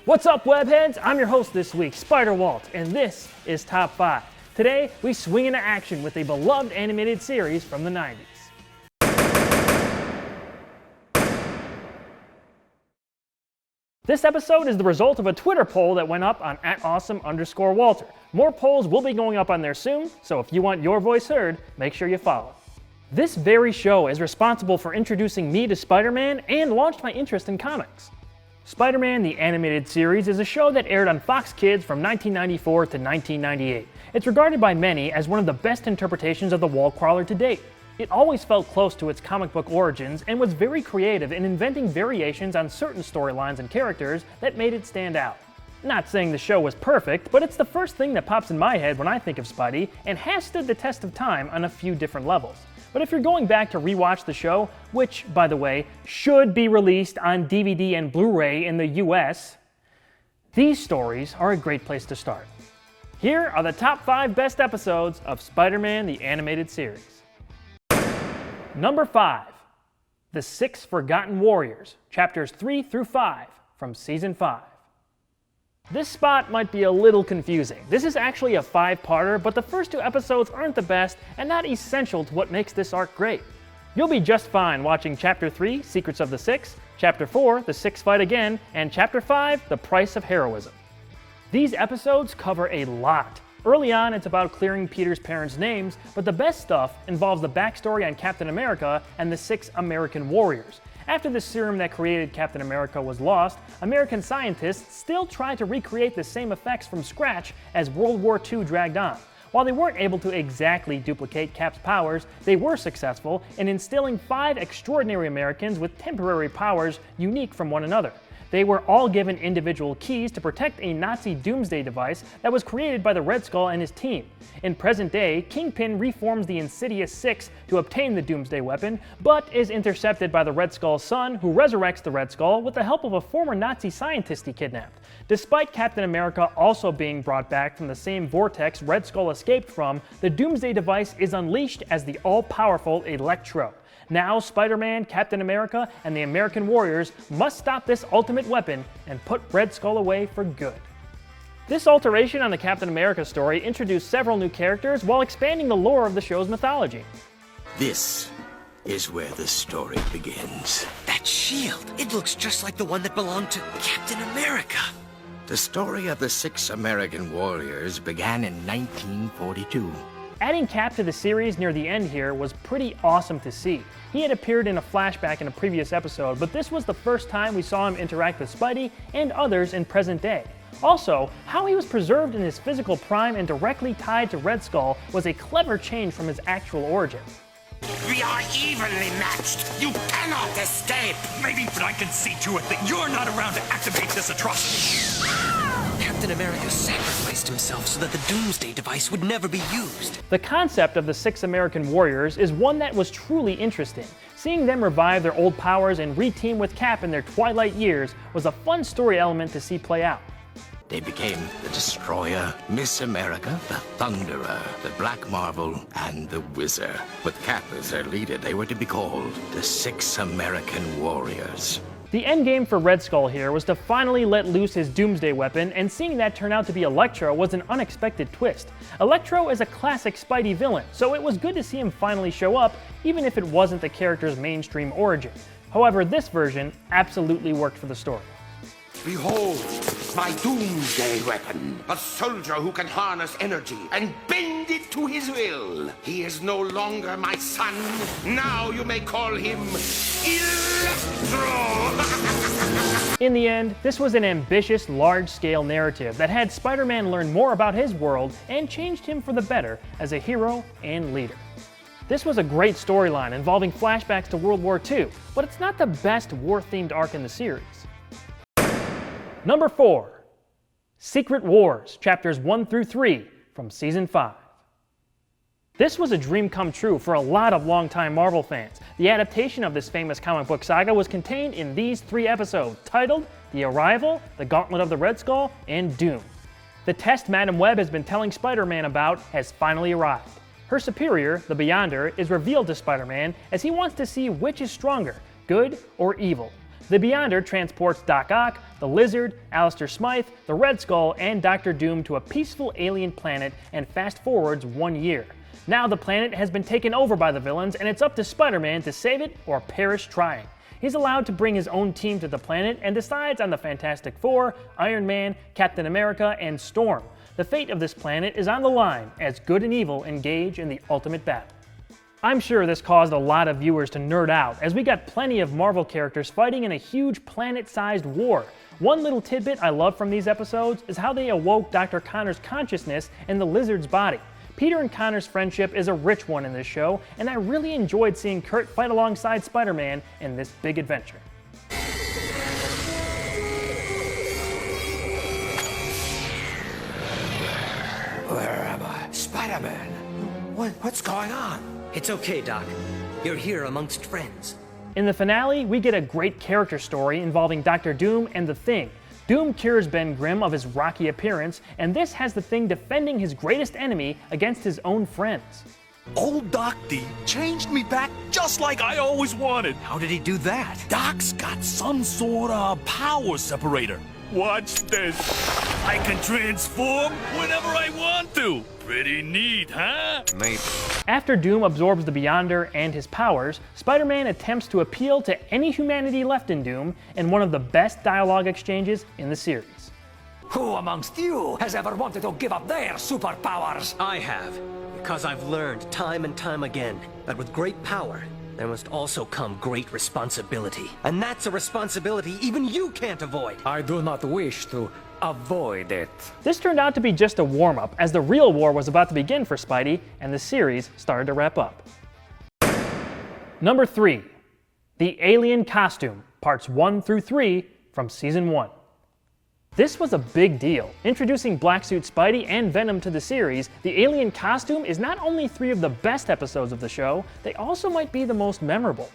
What's up, webheads? I'm your host this week, Spider-Walt, and this is Top 5. Today, we swing into action with a beloved animated series from the 90s. This episode is the result of a Twitter poll that went up on @awesome_Walter. More polls will be going up on there soon, so if you want your voice heard, make sure you follow. This very show is responsible for introducing me to Spider-Man and launched my interest in comics. Spider-Man the Animated Series is a show that aired on Fox Kids from 1994 to 1998. It's regarded by many as one of the best interpretations of the wall crawler to date. It always felt close to its comic book origins and was very creative in inventing variations on certain storylines and characters that made it stand out. Not saying the show was perfect, but it's the first thing that pops in my head when I think of Spidey and has stood the test of time on a few different levels. But if you're going back to rewatch the show, which, by the way, should be released on DVD and Blu-ray in the US, these stories are a great place to start. Here are the top 5 best episodes of Spider-Man the Animated Series. Number 5, The 6 Forgotten Warriors, chapters 3 through 5 from Season 5. This spot might be a little confusing. This is actually a 5-parter, but the first 2 episodes aren't the best and not essential to what makes this arc great. You'll be just fine watching Chapter 3, Secrets of the Six, Chapter 4, The Six Fight Again, and Chapter 5, The Price of Heroism. These episodes cover a lot. Early on, it's about clearing Peter's parents' names, but the best stuff involves the backstory on Captain America and the 6 American Warriors. After the serum that created Captain America was lost, American scientists still tried to recreate the same effects from scratch as World War II dragged on. While they weren't able to exactly duplicate Cap's powers, they were successful in instilling 5 extraordinary Americans with temporary powers unique from one another. They were all given individual keys to protect a Nazi doomsday device that was created by the Red Skull and his team. In present day, Kingpin reforms the Insidious Six to obtain the doomsday weapon, but is intercepted by the Red Skull's son, who resurrects the Red Skull with the help of a former Nazi scientist he kidnapped. Despite Captain America also being brought back from the same vortex Red Skull escaped from, the doomsday device is unleashed as the all-powerful Electro. Now, Spider-Man, Captain America, and the American Warriors must stop this ultimate weapon and put Red Skull away for good. This alteration on the Captain America story introduced several new characters while expanding the lore of the show's mythology. This is where the story begins. That shield! It looks just like the one that belonged to Captain America. The story of the 6 American Warriors began in 1942. Adding Cap to the series near the end here was pretty awesome to see. He had appeared in a flashback in a previous episode, but this was the first time we saw him interact with Spidey and others in present day. Also, how he was preserved in his physical prime and directly tied to Red Skull was a clever change from his actual origin. We are evenly matched. You cannot escape. Maybe, but I can see to it that you're not around to activate this atrocity. Captain America sacrificed himself so that the doomsday device would never be used. The concept of the 6 American Warriors is one that was truly interesting. Seeing them revive their old powers and re-team with Cap in their twilight years was a fun story element to see play out. They became the Destroyer, Miss America, the Thunderer, the Black Marvel, and the Whizzer. With Cap as their leader, they were to be called the 6 American Warriors. The endgame for Red Skull here was to finally let loose his doomsday weapon, and seeing that turn out to be Electro was an unexpected twist. Electro is a classic Spidey villain, so it was good to see him finally show up, even if it wasn't the character's mainstream origin. However, this version absolutely worked for the story. Behold, my doomsday weapon. A soldier who can harness energy and bend it to his will. He is no longer my son. Now you may call him Electro. In the end, this was an ambitious, large-scale narrative that had Spider-Man learn more about his world and changed him for the better as a hero and leader. This was a great storyline involving flashbacks to World War II, but it's not the best war-themed arc in the series. Number 4, Secret Wars, chapters 1 through 3 from Season 5. This was a dream come true for a lot of longtime Marvel fans. The adaptation of this famous comic book saga was contained in these 3 episodes, titled The Arrival, The Gauntlet of the Red Skull, and Doom. The test Madam Web has been telling Spider-Man about has finally arrived. Her superior, the Beyonder, is revealed to Spider-Man as he wants to see which is stronger, good or evil. The Beyonder transports Doc Ock, the Lizard, Alistair Smythe, the Red Skull, and Dr. Doom to a peaceful alien planet and fast forwards 1 year. Now the planet has been taken over by the villains, and it's up to Spider-Man to save it or perish trying. He's allowed to bring his own team to the planet and decides on the Fantastic Four, Iron Man, Captain America, and Storm. The fate of this planet is on the line as good and evil engage in the ultimate battle. I'm sure this caused a lot of viewers to nerd out, as we got plenty of Marvel characters fighting in a huge planet-sized war. One little tidbit I love from these episodes is how they awoke Dr. Connor's consciousness in the Lizard's body. Peter and Connor's friendship is a rich one in this show, and I really enjoyed seeing Kurt fight alongside Spider-Man in this big adventure. Where am I? Spider-Man! What's going on? It's okay, Doc. You're here amongst friends. In the finale, we get a great character story involving Dr. Doom and the Thing. Doom cures Ben Grimm of his rocky appearance, and this has the Thing defending his greatest enemy against his own friends. Old Doc D changed me back just like I always wanted. How did he do that? Doc's got some sort of power separator. Watch this. I can transform whenever I want to. Pretty neat, huh? Maybe. After Doom absorbs the Beyonder and his powers, Spider-Man attempts to appeal to any humanity left in Doom in one of the best dialogue exchanges in the series. Who amongst you has ever wanted to give up their superpowers? I have, because I've learned time and time again that with great power, there must also come great responsibility. And that's a responsibility even you can't avoid. I do not wish to avoid it. This turned out to be just a warm-up, as the real war was about to begin for Spidey, and the series started to wrap up. Number 3. The Alien Costume, Parts 1 through 3 from Season 1. This was a big deal. Introducing Black Suit Spidey and Venom to the series, the Alien Costume is not only 3 of the best episodes of the show, they also might be the most memorable.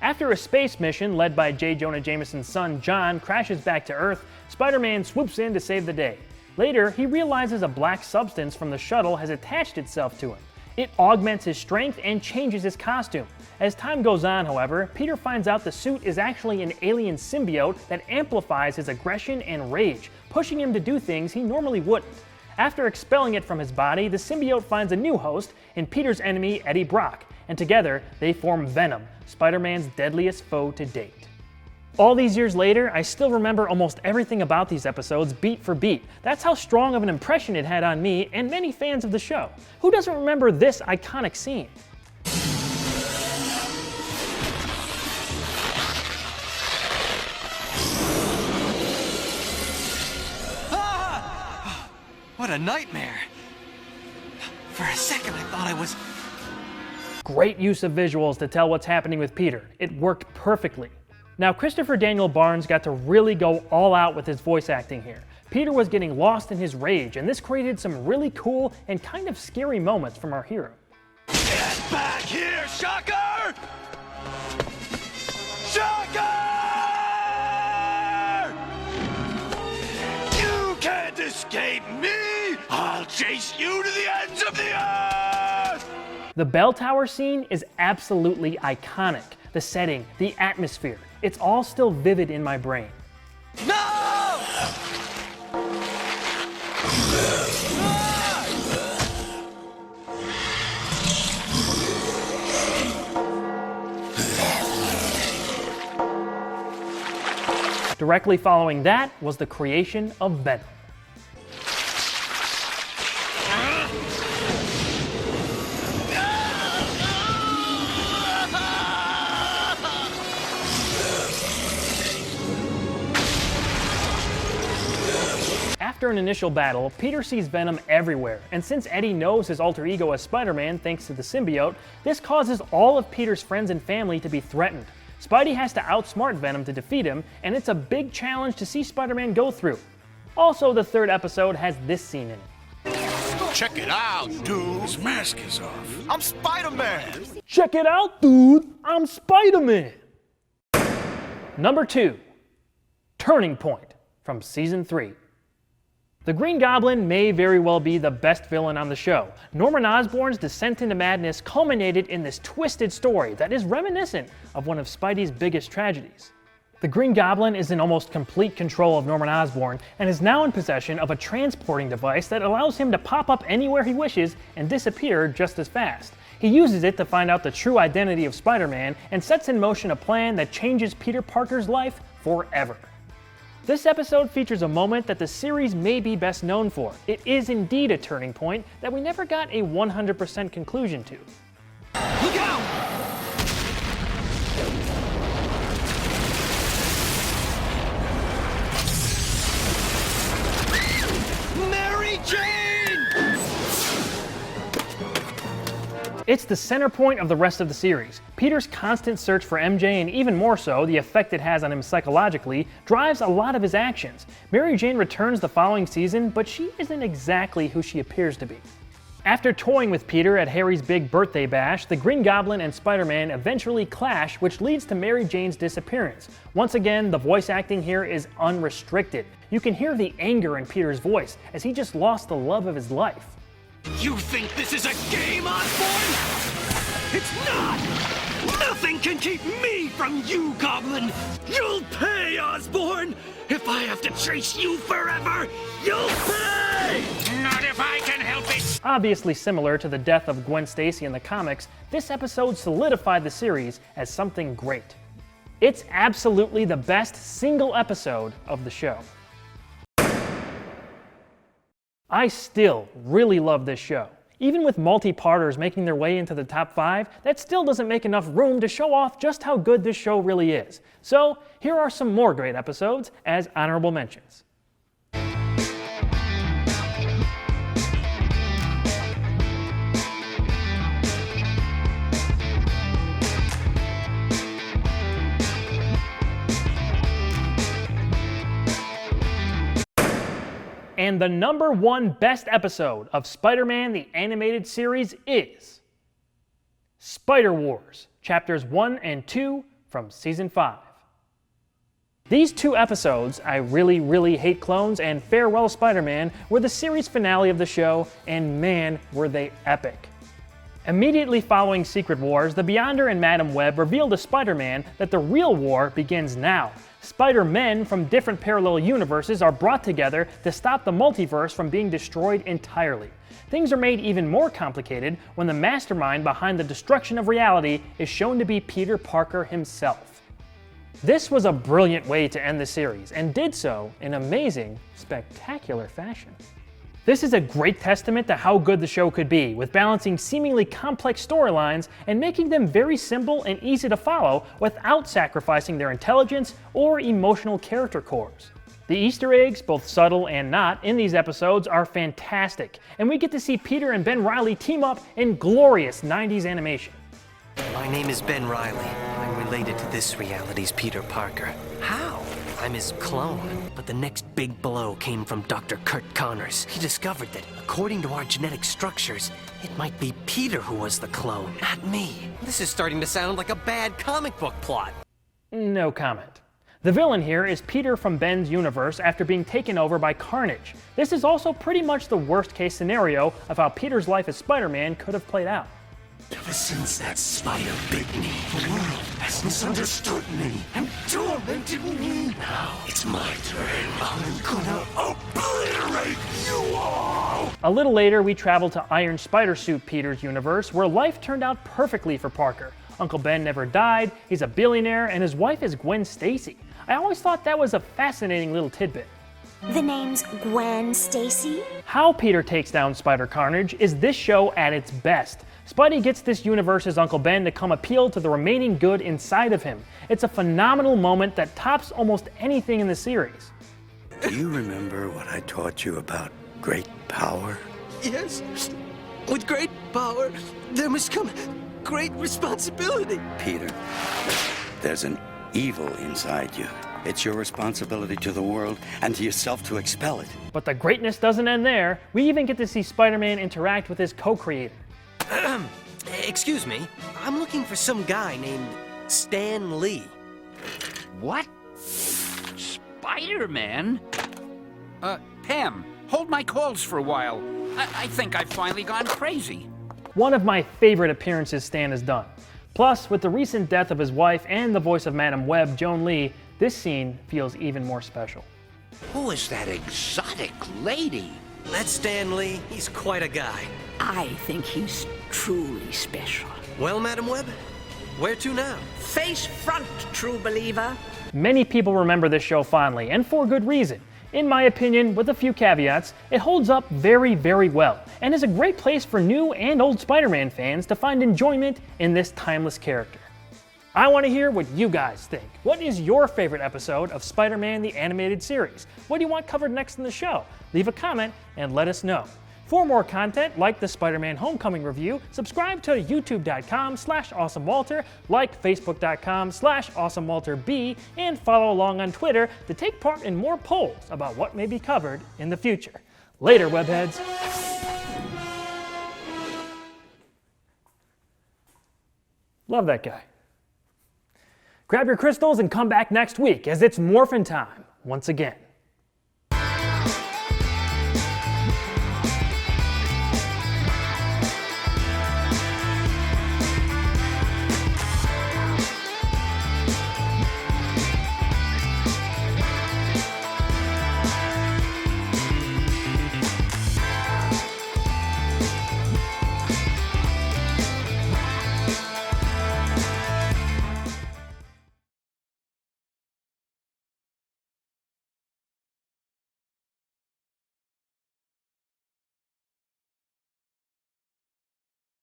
After a space mission led by J. Jonah Jameson's son John crashes back to Earth, Spider-Man swoops in to save the day. Later, he realizes a black substance from the shuttle has attached itself to him. It augments his strength and changes his costume. As time goes on, however, Peter finds out the suit is actually an alien symbiote that amplifies his aggression and rage, pushing him to do things he normally wouldn't. After expelling it from his body, the symbiote finds a new host in Peter's enemy Eddie Brock, and together they form Venom, Spider-Man's deadliest foe to date. All these years later, I still remember almost everything about these episodes beat for beat. That's how strong of an impression it had on me and many fans of the show. Who doesn't remember this iconic scene? What a nightmare. For a second, I thought I was... Great use of visuals to tell what's happening with Peter. It worked perfectly. Now, Christopher Daniel Barnes got to really go all out with his voice acting here. Peter was getting lost in his rage, and this created some really cool and kind of scary moments from our hero. Get back here, Shocker! Shocker! You can't escape me! I'll chase you to the ends of the earth! The bell tower scene is absolutely iconic. The setting, the atmosphere, it's all still vivid in my brain. No! Directly following that was the creation of Venom. After an initial battle, Peter sees Venom everywhere, and since Eddie knows his alter ego as Spider-Man thanks to the symbiote, this causes all of Peter's friends and family to be threatened. Spidey has to outsmart Venom to defeat him, and it's a big challenge to see Spider-Man go through. Also, the third episode has this scene in it. Check it out, dude. His mask is off. I'm Spider-Man. Check it out, dude! I'm Spider-Man! Number 2. Turning Point from Season 3. The Green Goblin may very well be the best villain on the show. Norman Osborn's descent into madness culminated in this twisted story that is reminiscent of one of Spidey's biggest tragedies. The Green Goblin is in almost complete control of Norman Osborn and is now in possession of a transporting device that allows him to pop up anywhere he wishes and disappear just as fast. He uses it to find out the true identity of Spider-Man and sets in motion a plan that changes Peter Parker's life forever. This episode features a moment that the series may be best known for. It is indeed a turning point that we never got a 100% conclusion to. Look out! Mary Jane! It's the center point of the rest of the series. Peter's constant search for MJ, and even more so, the effect it has on him psychologically, drives a lot of his actions. Mary Jane returns the following season, but she isn't exactly who she appears to be. After toying with Peter at Harry's big birthday bash, the Green Goblin and Spider-Man eventually clash, which leads to Mary Jane's disappearance. Once again, the voice acting here is unrestricted. You can hear the anger in Peter's voice, as he just lost the love of his life. You think this is a game, Osborn? It's not! Nothing can keep me from you, Goblin! You'll pay, Osborn! If I have to chase you forever, you'll pay! Not if I can help it! Obviously similar to the death of Gwen Stacy in the comics, this episode solidified the series as something great. It's absolutely the best single episode of the show. I still really love this show. Even with multi-parters making their way into the top 5, that still doesn't make enough room to show off just how good this show really is. So here are some more great episodes as honorable mentions. And the number 1 best episode of Spider-Man the Animated Series is Spider-Wars, Chapters 1 and 2 from Season 5. These 2 episodes, I Really Hate Clones and Farewell Spider-Man, were the series finale of the show, and man, were they epic. Immediately following Secret Wars, the Beyonder and Madam Web revealed to Spider-Man that the real war begins now. Spider-Men from different parallel universes are brought together to stop the multiverse from being destroyed entirely. Things are made even more complicated when the mastermind behind the destruction of reality is shown to be Peter Parker himself. This was a brilliant way to end the series, and did so in amazing, spectacular fashion. This is a great testament to how good the show could be, with balancing seemingly complex storylines and making them very simple and easy to follow without sacrificing their intelligence or emotional character cores. The Easter eggs, both subtle and not, in these episodes are fantastic, and we get to see Peter and Ben Reilly team up in glorious 90s animation. My name is Ben Reilly. I'm related to this reality's Peter Parker. How? I'm his clone, but the next big blow came from Dr. Kurt Connors. He discovered that, according to our genetic structures, it might be Peter who was the clone, not me. This is starting to sound like a bad comic book plot. No comment. The villain here is Peter from Ben's universe after being taken over by Carnage. This is also pretty much the worst case scenario of how Peter's life as Spider-Man could have played out. Ever since that spider bit me, the world has misunderstood me and tormented me. Now it's my turn. I'm gonna obliterate you all! A little later, we travel to Iron Spider Suit Peter's universe, where life turned out perfectly for Parker. Uncle Ben never died, he's a billionaire, and his wife is Gwen Stacy. I always thought that was a fascinating little tidbit. The name's Gwen Stacy? How Peter takes down Spider-Carnage is this show at its best. Spidey gets this universe's Uncle Ben to come appeal to the remaining good inside of him. It's a phenomenal moment that tops almost anything in the series. Do you remember what I taught you about great power? Yes. With great power, there must come great responsibility. Peter, there's an evil inside you. It's your responsibility to the world and to yourself to expel it. But the greatness doesn't end there. We even get to see Spider-Man interact with his co-creator. Excuse me, I'm looking for some guy named Stan Lee. What? Spider-Man? Pam, hold my calls for a while. I think I've finally gone crazy. One of my favorite appearances Stan has done. Plus, with the recent death of his wife and the voice of Madam Web, Joan Lee, this scene feels even more special. Who is that exotic lady? That's Stan Lee. He's quite a guy. I think he's truly special. Well, Madam Webb, where to now? Face front, true believer. Many people remember this show fondly, and for good reason. In my opinion, with a few caveats, it holds up very, very well, and is a great place for new and old Spider-Man fans to find enjoyment in this timeless character. I want to hear what you guys think. What is your favorite episode of Spider-Man the Animated Series? What do you want covered next in the show? Leave a comment and let us know. For more content like the Spider-Man Homecoming review, subscribe to youtube.com/AwesomeWalter, like facebook.com/AwesomeWalterB, and follow along on Twitter to take part in more polls about what may be covered in the future. Later, webheads. Love that guy. Grab your crystals and come back next week as it's Morphin' time once again.